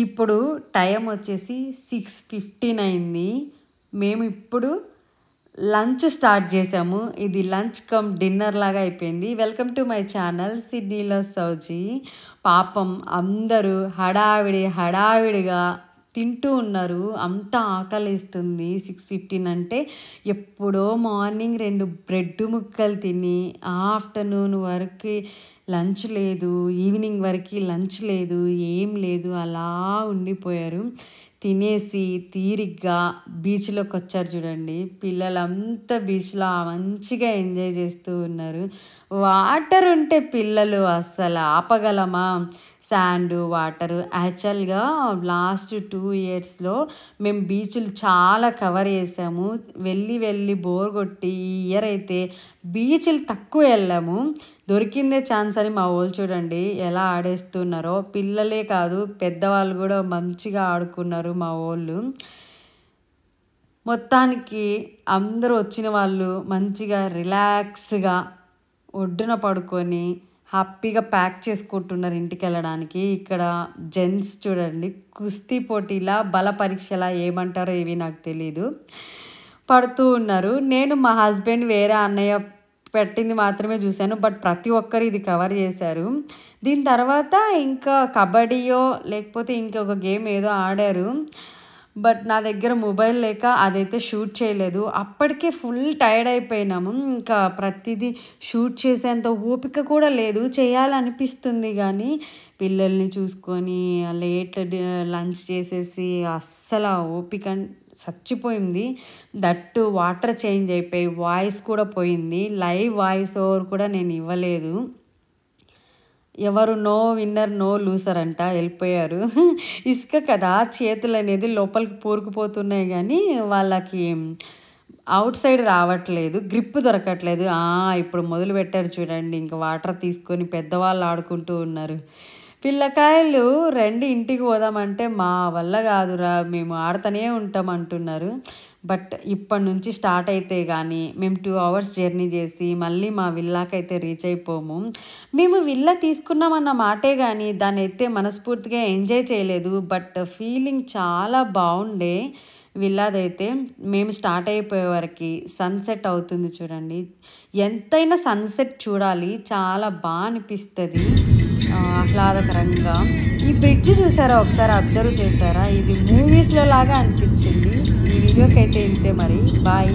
ఇప్పుడు టైం వచ్చేసి 6:15 అయింది. మేము ఇప్పుడు లంచ్ స్టార్ట్ చేసాము. ఇది లంచ్ కమ్ డిన్నర్ లాగా అయిపోయింది. వెల్కమ్ టు మై ఛానల్ సిడ్నీలో సౌజీ. పాపం అందరూ హడావిడిగా తింటూ ఉన్నారు. అంత ఆకలిస్తుంది. 6:15 అంటే ఎప్పుడో మార్నింగ్ 2 బ్రెడ్ ముక్కలు తిని ఆఫ్టర్నూన్ వరకు లంచ్ లేదు, ఈవినింగ్ వరకు లంచ్ లేదు, ఏం లేదు, అలా ఉండిపోయారు. తినేసి తీరిగ్గా బీచ్లోకి వచ్చారు చూడండి. పిల్లలంతా బీచ్లో మంచిగా ఎంజాయ్ చేస్తూ ఉన్నారు. వాటర్ ఉంటే పిల్లలు అస్సలు ఆపగలమా? Sand water. యాక్చువల్గా లాస్ట్ 2 ఇయర్స్లో మేము బీచ్లు చాలా కవర్ చేసాము. వెళ్ళి బోర్ కొట్టి ఈ ఇయర్ అయితే బీచ్లు తక్కువ వెళ్ళాము. దొరికిందే ఛాన్స్ అని మా వాళ్ళు చూడండి ఎలా ఆడేస్తున్నారో. పిల్లలే కాదు పెద్దవాళ్ళు కూడా మంచిగా ఆడుకున్నారు మా వాళ్ళు. మొత్తానికి అందరూ వచ్చిన వాళ్ళు మంచిగా రిలాక్స్గా ఒడ్డున పడుకొని హ్యాపీగా ప్యాక్ చేసుకుంటున్నారు ఇంటికి వెళ్ళడానికి. ఇక్కడ జెంట్స్ చూడండి కుస్తీ పోటీలా బల పరీక్షలా ఏమంటారో ఇవి నాకు తెలీదు పడుతూ ఉన్నారు. నేను మా హస్బెండ్ వేరే అన్నయ్య పెట్టింది మాత్రమే చూశాను. బట్ ప్రతి ఒక్కరు ఇది కవర్ చేశారు. దీని తర్వాత ఇంకా కబడ్డీయో లేకపోతే ఇంకొక గేమ్ ఏదో ఆడారు. బట్ నా దగ్గర మొబైల్ లేక అదైతే షూట్ చేయలేదు. అప్పటికే ఫుల్ టైర్డ్ అయిపోయినాము. ఇంకా ప్రతిదీ షూట్ చేసేంత ఓపిక కూడా లేదు. చేయాలనిపిస్తుంది కానీ పిల్లల్ని చూసుకొని లేట్ లంచ్ చేసేసి అస్సలు ఓపిక చచ్చిపోయింది. దట్టు వాటర్ చేంజ్ అయిపోయి వాయిస్ కూడా పోయింది. లైవ్ వాయిస్ ఓవర్ కూడా నేను ఇవ్వలేదు. ఎవరు నో విన్నర్ నో లూసర్ అంట వెళ్ళిపోయారు. ఇసుక కదా చేతులు అనేది లోపలికి పూరుకుపోతున్నాయి కానీ వాళ్ళకి అవుట్ సైడ్ రావట్లేదు, గ్రిప్ దొరకట్లేదు. ఇప్పుడు మొదలు పెట్టారు చూడండి. ఇంకా వాటర్ తీసుకొని పెద్దవాళ్ళు ఆడుకుంటూ ఉన్నారు. పిల్లకాయలు రండి ఇంటికి పోదామంటే మా వల్ల కాదురా మేము ఆడుతూనే ఉంటాం అంటున్నారు. బట్ ఇప్పటి నుంచి స్టార్ట్ అయితే కానీ మేము 2 hours జర్నీ చేసి మళ్ళీ మా విల్లాకైతే రీచ్ అయిపోము. మేము విల్లా తీసుకున్నామన్న మాటే కానీ దాన్ని అయితే మనస్ఫూర్తిగా ఎంజాయ్ చేయలేదు. బట్ ఫీలింగ్ చాలా బాగుండే విల్లాదైతే. మేము స్టార్ట్ అయిపోయే వరకు సన్సెట్ అవుతుంది చూడండి. ఎంతైనా సన్సెట్ చూడాలి, చాలా బాగా అనిపిస్తుంది ఆహ్లాదకరంగా. ఈ బ్రిడ్జ్ చూసారా, ఒకసారి అబ్జర్వ్ చేశారా? ఇది మూవీస్లో లాగా అనిపించింది. ఈ వీడియోకి అయితే ఇంతే మరి. బాయ్.